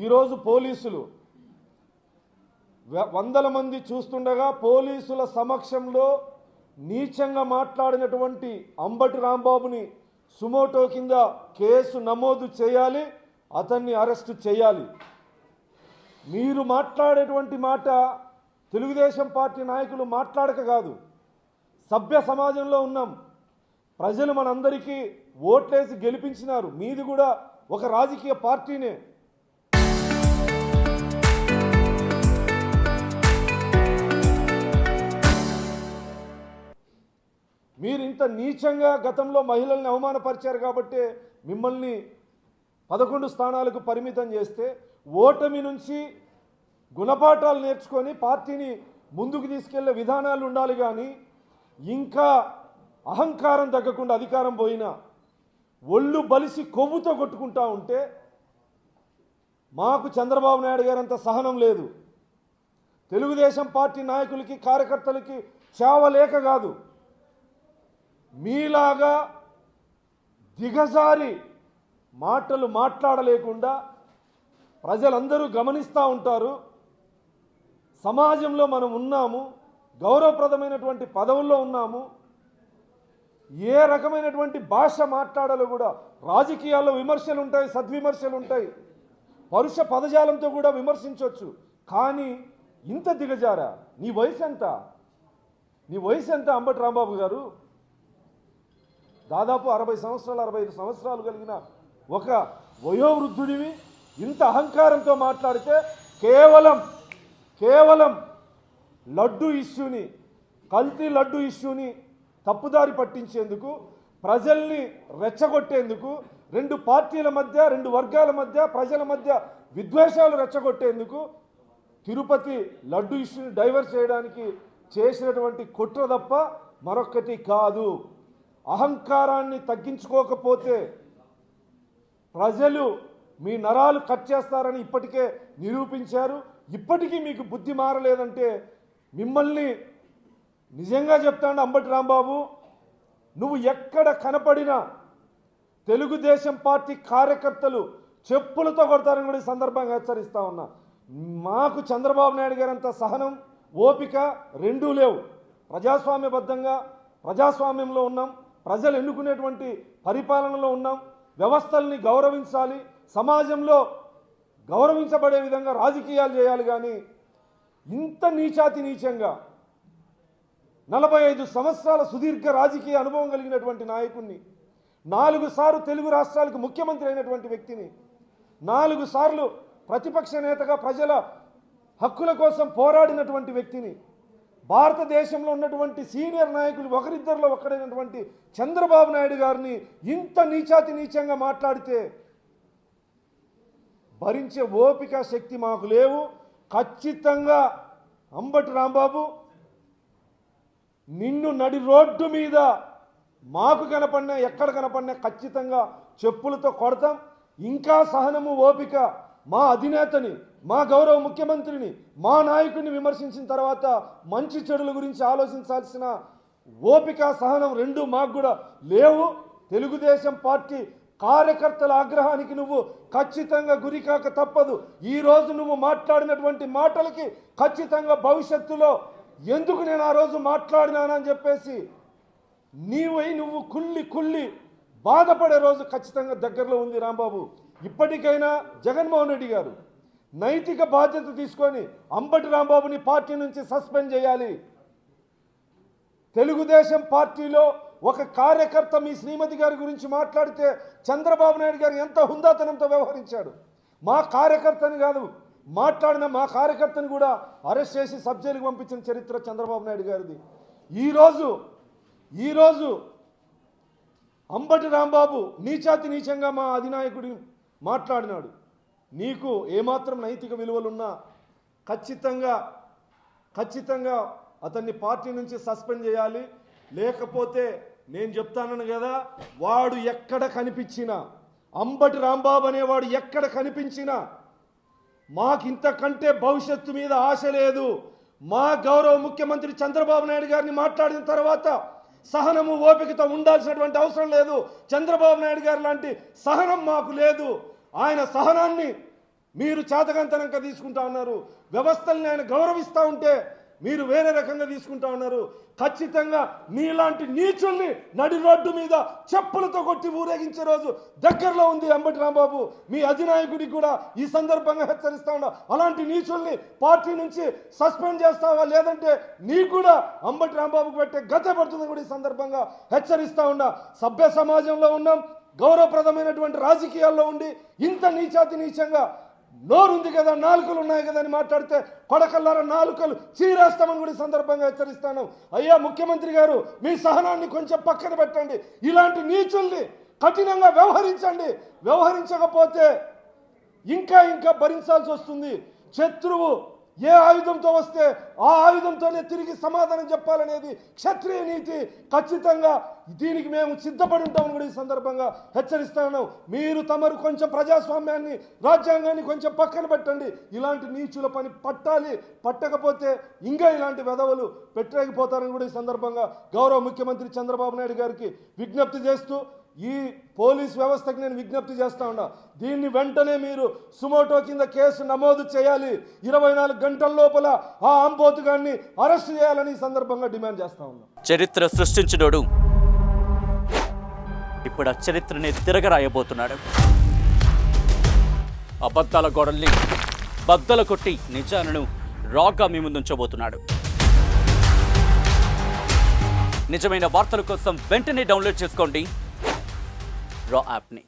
ఈరోజు పోలీసులు వందల మంది చూస్తుండగా పోలీసుల సమక్షంలో నీచంగా మాట్లాడినటువంటి అంబటి రాంబాబుని సుమోటో కింద కేసు నమోదు చేయాలి, అతన్ని అరెస్టు చేయాలి. మీరు మాట్లాడేటువంటి మాట తెలుగుదేశం పార్టీ నాయకులు మాట్లాడక కాదు, సభ్య సమాజంలో ఉన్నాం. ప్రజలు మనందరికీ ఓట్లేసి గెలిపించినారు. మీది కూడా ఒక రాజకీయ పార్టీనే. మీరు ఇంత నీచంగా గతంలో మహిళల్ని అవమానపరిచారు కాబట్టి మిమ్మల్ని 11 స్థానాలకు పరిమితం చేస్తే, ఓటమి నుంచి గుణపాఠాలు నేర్చుకొని పార్టీని ముందుకు తీసుకెళ్లే విధానాలు ఉండాలి. కానీ ఇంకా అహంకారం తగ్గకుండా అధికారం పోయినా ఒళ్ళు బలిసి కొవ్వుతో కొట్టుకుంటా ఉంటే మాకు చంద్రబాబు నాయుడు గారంత సహనం లేదు. తెలుగుదేశం పార్టీ నాయకులకి కార్యకర్తలకి చావలేక కాదు, మీలాగా దిగజారి మాటలు మాట్లాడలేకుండా ప్రజలందరూ గమనిస్తూ ఉంటారు. సమాజంలో మనం ఉన్నాము, గౌరవప్రదమైనటువంటి పదవుల్లో ఉన్నాము. ఏ రకమైనటువంటి భాష మాట్లాడాలో కూడా రాజకీయాల్లో విమర్శలు ఉంటాయి, సద్విమర్శలు ఉంటాయి, పరుష పదజాలంతో కూడా విమర్శించవచ్చు. కానీ ఇంత దిగజారా? నీ వయసు ఎంత? నీ వయసు ఎంత అంబటి రాంబాబు గారు? దాదాపు 60 సంవత్సరాలు 65 సంవత్సరాలు కలిగిన ఒక వయోవృద్ధుడివి ఇంత అహంకారంతో మాట్లాడితే కేవలం లడ్డు ఇష్యూని, కల్తీ లడ్డు ఇష్యూని తప్పుదారి పట్టించేందుకు, ప్రజల్ని రెచ్చగొట్టేందుకు, 2 పార్టీల మధ్య 2 వర్గాల మధ్య ప్రజల మధ్య విద్వేషాలు రెచ్చగొట్టేందుకు తిరుపతి లడ్డు ఇష్యూని డైవర్ట్ చేయడానికి చేసినటువంటి కుట్ర తప్ప మరొక్కటి కాదు. అహంకారాన్ని తగ్గించుకోకపోతే ప్రజలు మీ నరాలు కట్ చేస్తారని ఇప్పటికే నిరూపించారు. ఇప్పటికీ మీకు బుద్ధి మారలేదంటే మిమ్మల్ని నిజంగా చెప్తాను అంబటి రాంబాబు, నువ్వు ఎక్కడ కనపడినా తెలుగుదేశం పార్టీ కార్యకర్తలు చెప్పులతో కొడతారని కూడా ఈ సందర్భంగా హెచ్చరిస్తా ఉన్నా. మాకు చంద్రబాబు నాయుడు గారంత సహనం, ఓపిక రెండూ లేవు. ప్రజాస్వామ్యబద్ధంగా ప్రజాస్వామ్యంలో ఉన్నాం, ప్రజలు ఎన్నుకునేటువంటి పరిపాలనలో ఉన్నాం. వ్యవస్థల్ని గౌరవించాలి, సమాజంలో గౌరవించబడే విధంగా రాజకీయాలు చేయాలి. కానీ ఇంత నీచంగా 45 సంవత్సరాల సుదీర్ఘ రాజకీయ అనుభవం కలిగినటువంటి నాయకుడిని, 4 సార్లు తెలుగు రాష్ట్రాలకు ముఖ్యమంత్రి అయినటువంటి వ్యక్తిని, 4 సార్లు ప్రతిపక్ష నేతగా ప్రజల హక్కుల కోసం పోరాడినటువంటి వ్యక్తిని, భారతదేశంలో ఉన్నటువంటి సీనియర్ నాయకులు ఒకరిద్దరిలో ఒక్కడైనటువంటి చంద్రబాబు నాయుడు గారిని ఇంత నీచంగా మాట్లాడితే భరించే ఓపిక శక్తి మాకు లేవు. ఖచ్చితంగా అంబటి రాంబాబు, నిన్ను నడి రోడ్డు మీద మాకు కనపడినా ఎక్కడ కనపడినా ఖచ్చితంగా చెప్పులతో కొడతాం. ఇంకా సహనము ఓపిక మా అధినేతని, మా గౌరవ ముఖ్యమంత్రిని, మా నాయకుడిని విమర్శించిన తర్వాత మంచి చెడుల గురించి ఆలోచించాల్సిన ఓపిక సహనం రెండూ మాకు కూడా లేవు. తెలుగుదేశం పార్టీ కార్యకర్తల ఆగ్రహానికి నువ్వు ఖచ్చితంగా గురికాక తప్పదు. ఈరోజు నువ్వు మాట్లాడినటువంటి మాటలకి ఖచ్చితంగా భవిష్యత్తులో ఎందుకు నేను ఆ రోజు మాట్లాడినానని చెప్పేసి నువ్వు కుళ్ళి బాధపడే రోజు ఖచ్చితంగా దగ్గరలో ఉంది రాంబాబు. ఇప్పటికైనా జగన్మోహన్ రెడ్డి గారు నైతిక బాధ్యత తీసుకొని అంబటి రాంబాబుని పార్టీ నుంచి సస్పెండ్ చేయాలి. తెలుగుదేశం పార్టీలో ఒక కార్యకర్త మీ శ్రీమతి గారి గురించి మాట్లాడితే చంద్రబాబు నాయుడు గారు ఎంత హుందాతనంతో వ్యవహరించాడు. మా కార్యకర్తని కాదు మాట్లాడిన మా కార్యకర్తని కూడా అరెస్ట్ చేసి సబ్ జైలుకు పంపించిన చరిత్ర చంద్రబాబు నాయుడు గారిది. ఈరోజు అంబటి రాంబాబు నీచంగా మా అధినాయకుడి మాట్లాడినాడు. నీకు ఏమాత్రం నైతిక విలువలున్నా ఖచ్చితంగా అతన్ని పార్టీ నుంచి సస్పెండ్ చేయాలి. లేకపోతే నేను చెప్తానను కదా, వాడు ఎక్కడ కనిపించినా, అంబటి రాంబాబు అనేవాడు ఎక్కడ కనిపించినా మాకింతకంటే భవిష్యత్తు మీద ఆశ లేదు. మా గౌరవ ముఖ్యమంత్రి చంద్రబాబు నాయుడు గారిని మాట్లాడిన తర్వాత సహనము ఓపికతో ఉండాల్సినటువంటి అవసరం లేదు. చంద్రబాబు నాయుడు గారు లాంటి సహనం మాకు లేదు. ఆయన సహనాన్ని మీరు చేతకంతనంగా తీసుకుంటా ఉన్నారు. వ్యవస్థల్ని ఆయన గౌరవిస్తూ ఉంటే మీరు వేరే రకంగా తీసుకుంటా ఉన్నారు. ఖచ్చితంగా మీలాంటి నీచుల్ని నడి రోడ్డు మీద చెప్పులతో కొట్టి ఊరేగించే రోజు దగ్గరలో ఉంది. అంబటి రాంబాబు, మీ అధినాయకుడికి కూడా ఈ సందర్భంగా హెచ్చరిస్తా ఉన్నా, అలాంటి నీచుల్ని పార్టీ నుంచి సస్పెండ్ చేస్తావా, లేదంటే నీకు కూడా అంబటి రాంబాబుకు పెట్టే గతే పడుతుందని కూడా ఈ సందర్భంగా హెచ్చరిస్తా ఉన్నా. సభ్య సమాజంలో ఉన్నాం, గౌరవప్రదమైనటువంటి రాజకీయాల్లో ఉండి ఇంత నీచాతి నీచంగా నోరుంది కదా, నాలుకలు ఉన్నాయి కదా అని మాట్లాడితే కొడకల్లారా నాలుకలు చీరేస్తామని కూడా ఈ సందర్భంగా హెచ్చరిస్తాను. అయ్యా ముఖ్యమంత్రి గారు, మీ సహనాన్ని కొంచెం పక్కన పెట్టండి. ఇలాంటి నీచుల్ని కఠినంగా వ్యవహరించండి. వ్యవహరించకపోతే ఇంకా ఇంకా భరించాల్సి వస్తుంది. శత్రువు ఏ ఆయుధంతో వస్తే ఆ ఆయుధంతోనే తిరిగి సమాధానం చెప్పాలనేది క్షత్రియ నీతి. ఖచ్చితంగా దీనికి మేము సిద్ధపడి ఉంటామని కూడా ఈ సందర్భంగా హెచ్చరిస్తాను. మీరు తమరు కొంచెం ప్రజాస్వామ్యాన్ని, రాజ్యాంగాన్ని కొంచెం పక్కన పెట్టండి. ఇలాంటి నీచుల పని పట్టాలి. పట్టకపోతే ఇంకా ఇలాంటి వెధవలు పెట్టలేకపోతారని కూడా ఈ సందర్భంగా గౌరవ ముఖ్యమంత్రి చంద్రబాబు నాయుడు గారికి విజ్ఞప్తి చేస్తూ, ఈ పోలీస్ వ్యవస్థకి నేను విజ్ఞప్తి చేస్తా ఉన్నా, దీన్ని వెంటనే మీరు సుమోటో కింద కేసు నమోదు చేయాలి. 24 గంటల లోపల ఆ ఆంబోతుగాన్ని అరెస్ట్ చేయాలని ఈ సందర్భంగా డిమాండ్ చేస్తా ఉన్నా. చరిత్ర సృష్టించినోడు ఇప్పుడు ఆ చరిత్రని తిరగరాయబోతున్నాడు. అబద్ధాల గోడల్ని బద్దలు కొట్టి నిజాలను రాగా మీ ముందుంచబోతున్నాడు. నిజమైన వార్తల కోసం వెంటనే డౌన్లోడ్ చేసుకోండి రా యాప్ని.